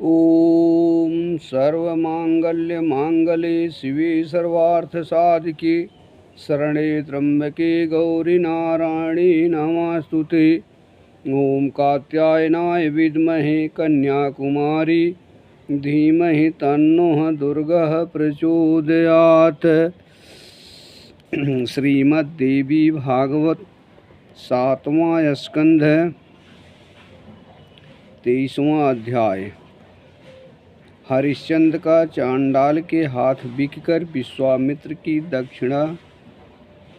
ओम सर्वमांगल्य मांगल्ये शिवे सर्वार्थसाधिके शरणे त्र्यंबके गौरी नारायणी नमोस्तुते। ओम कात्यायनाय विद्महे कन्याकुमारी धीमहि तन्नो दुर्गः प्रचोदयात्। श्रीमद्देवी भागवत 7वां स्कंध 23वां अध्याय। हरिश्चंद्र का चांडाल के हाथ बिककर विश्वामित्र की दक्षिणा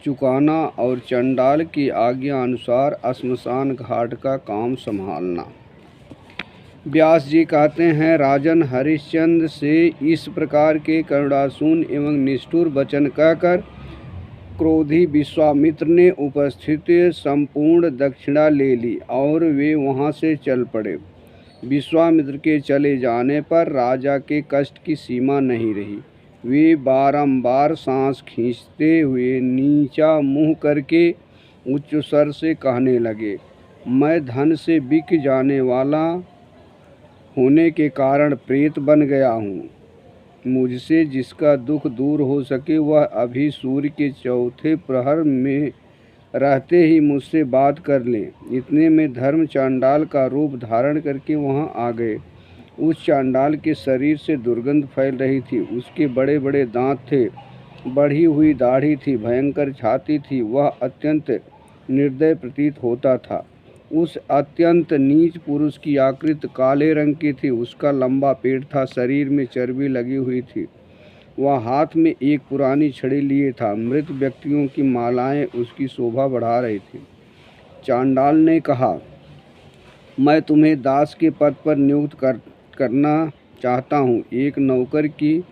चुकाना और चांडाल की आज्ञा अनुसार श्मशान घाट का काम संभालना। व्यास जी कहते हैं, राजन हरिश्चंद्र से इस प्रकार के करुणासून एवं निष्ठुर वचन कहकर क्रोधी विश्वामित्र ने उपस्थित संपूर्ण दक्षिणा ले ली और वे वहां से चल पड़े। विश्वामित्र के चले जाने पर राजा के कष्ट की सीमा नहीं रही। वे बारंबार सांस खींचते हुए नीचा मुंह करके उच्च स्वर से कहने लगे, मैं धन से बिक जाने वाला होने के कारण प्रेत बन गया हूँ। मुझसे जिसका दुख दूर हो सके वह अभी सूर्य के चौथे प्रहर में रहते ही मुझसे बात कर ले। इतने में धर्म चांडाल का रूप धारण करके वहां आ गए। उस चांडाल के शरीर से दुर्गंध फैल रही थी। उसके बड़े बड़े दांत थे, बढ़ी हुई दाढ़ी थी, भयंकर छाती थी। वह अत्यंत निर्दय प्रतीत होता था। उस अत्यंत नीच पुरुष की आकृति काले रंग की थी। उसका लंबा पेट था, शरीर में चर्बी लगी हुई थी। वह हाथ में एक पुरानी छड़ी लिए था। मृत व्यक्तियों की मालाएं उसकी शोभा बढ़ा रही थी। चांडाल ने कहा, मैं तुम्हें दास के पद पर नियुक्त करना चाहता हूँ। एक नौकर की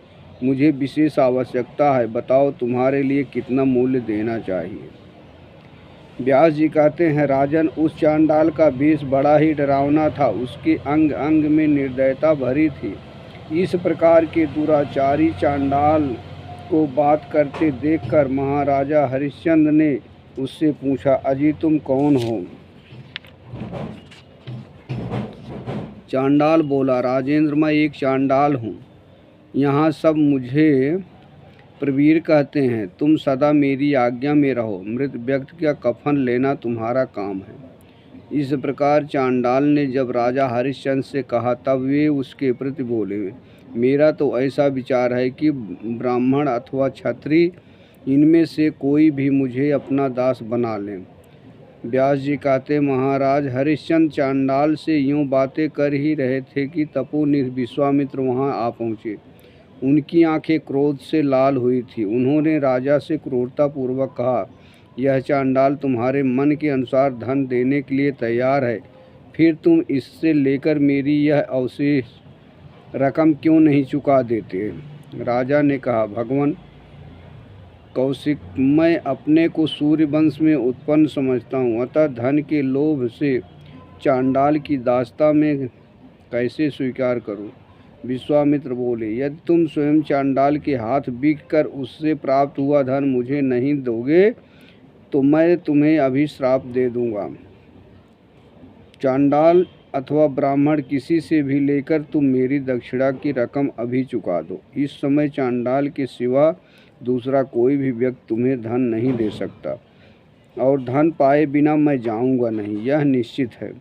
मुझे विशेष आवश्यकता है। बताओ तुम्हारे लिए कितना मूल्य देना चाहिए। व्यास जी कहते हैं, राजन, उस चांडाल का वेश बड़ा ही डरावना था। उसके अंग अंग में निर्दयता भरी थी। इस प्रकार के दुराचारी चांडाल को बात करते देखकर महाराजा हरिश्चंद्र ने उससे पूछा, अजी तुम कौन हो? चांडाल बोला, राजेंद्र, मैं एक चांडाल हूँ। यहाँ सब मुझे प्रवीर कहते हैं। तुम सदा मेरी आज्ञा में रहो। मृत व्यक्ति का कफन लेना तुम्हारा काम है। इस प्रकार चांडाल ने जब राजा हरिश्चंद्र से कहा तब वे उसके प्रति बोले, मेरा तो ऐसा विचार है कि ब्राह्मण अथवा क्षत्रिय इनमें से कोई भी मुझे अपना दास बना लें। व्यास जी कहते, महाराज हरिश्चंद्र चांडाल से यूँ बातें कर ही रहे थे कि तपोनिधि विश्वामित्र वहाँ आ पहुँचे। उनकी आंखें क्रोध से लाल हुई थी। उन्होंने राजा से क्रूरतापूर्वक कहा, यह चांडाल तुम्हारे मन के अनुसार धन देने के लिए तैयार है, फिर तुम इससे लेकर मेरी यह अवशेष रकम क्यों नहीं चुका देते? राजा ने कहा, भगवान कौशिक, मैं अपने को सूर्य वंश में उत्पन्न समझता हूँ, अतः धन के लोभ से चांडाल की दासता में कैसे स्वीकार करूँ? विश्वामित्र बोले, यदि तुम स्वयं चांडाल के हाथ बिक कर उससे प्राप्त हुआ धन मुझे नहीं दोगे तो मैं तुम्हें अभी श्राप दे दूंगा। चांडाल अथवा ब्राह्मण किसी से भी लेकर तुम मेरी दक्षिणा की रकम अभी चुका दो। इस समय चांडाल के सिवा दूसरा कोई भी व्यक्ति तुम्हें धन नहीं दे सकता और धन पाए बिना मैं जाऊंगा नहीं, यह निश्चित है।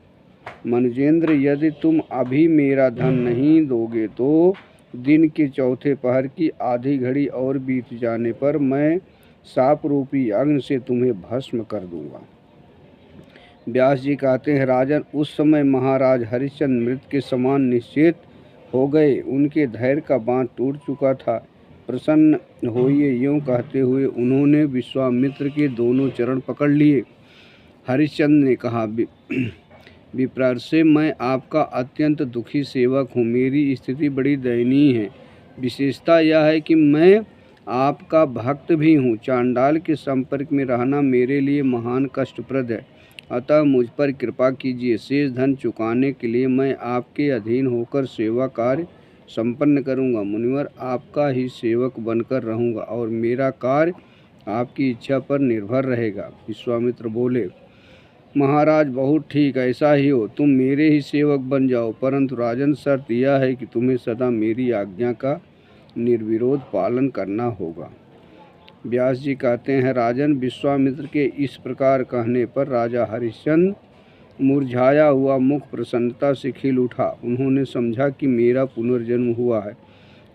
मनुजेंद्र, यदि तुम अभी मेरा धन नहीं दोगे तो दिन के चौथे पहर की आधी घड़ी और बीत जाने पर मैं साप रूपी अग्नि से तुम्हें भस्म कर दूंगा। व्यास जी कहते हैं, राजन, उस समय महाराज हरिश्चंद्र मृत के समान निश्चेत हो गए। उनके धैर्य का बांध टूट चुका था। प्रसन्न होइए, यूँ कहते हुए उन्होंने विश्वामित्र के दोनों चरण पकड़ लिए। हरिश्चंद्र ने कहा, विप्रार से मैं आपका अत्यंत दुखी सेवक हूँ। मेरी स्थिति बड़ी दयनीय है। विशेषता यह है कि मैं आपका भक्त भी हूँ। चांडाल के संपर्क में रहना मेरे लिए महान कष्टप्रद है, अतः मुझ पर कृपा कीजिए। शेष धन चुकाने के लिए मैं आपके अधीन होकर सेवा कार्य संपन्न करूँगा। मुनिवर, आपका ही सेवक बनकर रहूँगा और मेरा कार्य आपकी इच्छा पर निर्भर रहेगा। विश्वामित्र बोले, महाराज बहुत ठीक, ऐसा ही हो, तुम मेरे ही सेवक बन जाओ, परंतु राजन शर्त यह है कि तुम्हें सदा मेरी आज्ञा का निर्विरोध पालन करना होगा। व्यास जी कहते हैं, राजन, विश्वामित्र के इस प्रकार कहने पर राजा हरिश्चंद्र मुरझाया हुआ मुख प्रसन्नता से खिल उठा। उन्होंने समझा कि मेरा पुनर्जन्म हुआ है।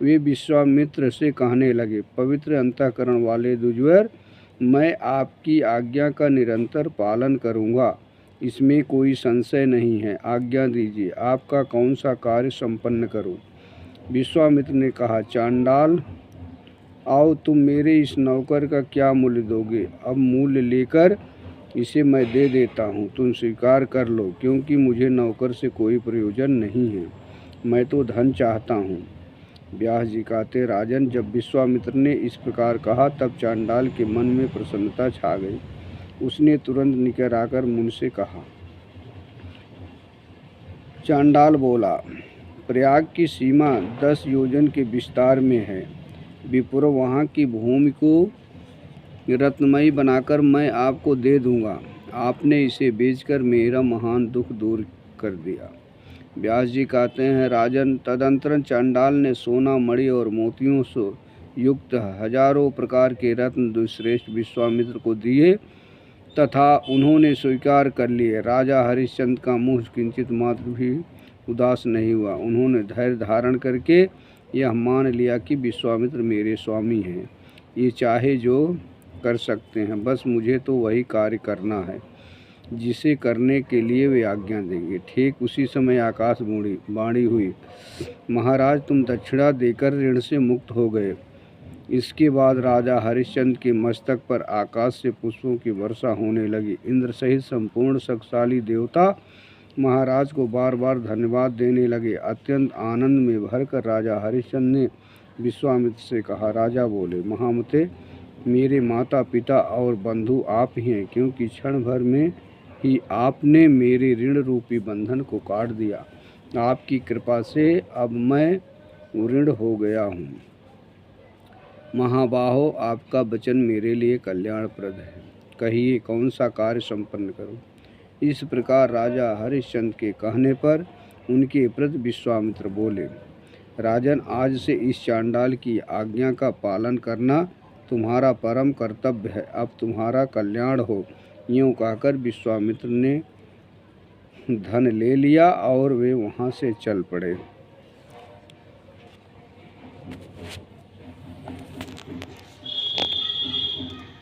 वे विश्वामित्र से कहने लगे, पवित्र अंतःकरण वाले द्विजवर, मैं आपकी आज्ञा का निरंतर पालन करूंगा, इसमें कोई संशय नहीं है। आज्ञा दीजिए, आपका कौन सा कार्य संपन्न करूं? विश्वामित्र ने कहा, चांडाल, आओ, तुम मेरे इस नौकर का क्या मूल्य दोगे? अब मूल्य लेकर इसे मैं दे देता हूँ, तुम स्वीकार कर लो, क्योंकि मुझे नौकर से कोई प्रयोजन नहीं है, मैं तो धन चाहता हूँ। व्यास जी कहते, राजन, जब विश्वामित्र ने इस प्रकार कहा तब चांडाल के मन में प्रसन्नता छा गई। उसने तुरंत निकट आकर मुझसे कहा। चांडाल बोला, प्रयाग की सीमा 10 योजन के विस्तार में है। विपुर वहाँ की भूमि को रत्नमयी बनाकर मैं आपको दे दूंगा। आपने इसे बेचकर मेरा महान दुख दूर कर दिया। व्यास जी कहते हैं, राजन, तदंतर चांडाल ने सोना, मणि और मोतियों से युक्त हजारों प्रकार के रत्न श्रेष्ठ विश्वामित्र को दिए तथा उन्होंने स्वीकार कर लिए। राजा हरिश्चंद्र का मुँह किंचित मात्र भी उदास नहीं हुआ। उन्होंने धैर्य धारण करके यह मान लिया कि विश्वामित्र मेरे स्वामी हैं, ये चाहे जो कर सकते हैं, बस मुझे तो वही कार्य करना है जिसे करने के लिए वे आज्ञा देंगे। ठीक उसी समय आकाश वाणी हुई, महाराज, तुम दक्षिणा देकर ऋण से मुक्त हो गए। इसके बाद राजा हरिश्चंद्र के मस्तक पर आकाश से पुष्पों की वर्षा होने लगी। इंद्र सहित संपूर्ण शक्तिशाली देवता महाराज को बार बार धन्यवाद देने लगे। अत्यंत आनंद में भरकर राजा हरिश्चंद्र ने विश्वामित्र से कहा। राजा बोले, महामते, मेरे माता पिता और बंधु आप ही हैं, क्योंकि क्षण भर में ही आपने मेरे ऋण रूपी बंधन को काट दिया। आपकी कृपा से अब मैं ऋण हो गया हूँ। महाबाहो, आपका वचन मेरे लिए कल्याणप्रद है, कहिए कौन सा कार्य संपन्न करूं? इस प्रकार राजा हरिश्चंद्र के कहने पर उनके प्रति विश्वामित्र बोले, राजन, आज से इस चांडाल की आज्ञा का पालन करना तुम्हारा परम कर्तव्य है। अब तुम्हारा कल्याण हो। यूँ कहकर विश्वामित्र ने धन ले लिया और वे वहाँ से चल पड़े।